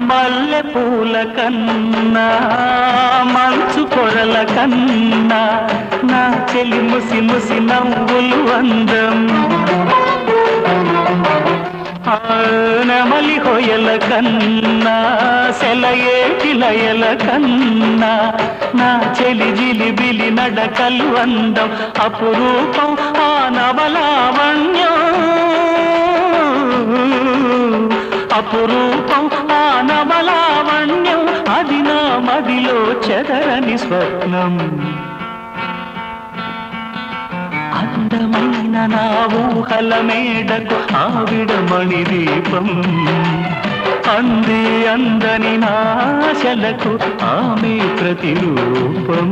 మల్లె పూల కన్నా మంచు పొరల కన్నా నా చెలి ముసి ముసి నవ్వులు అందం. నెమలి హొయల కన్నా సెలయేటి లయల కన్నా నా చెలి జిలిబిలి నడకలు అందం. అపురూపం ఆ నవలావణ్యం, అపురూపం ఆ నవలావణ్యం, అది నా మదిలో చెదరని స్వప్నం. అందమైన నా ఊహల మేడకు ఆవిడమణి దీపం, అంది అందని నాశలకు ఆమె ప్రతిరూపం.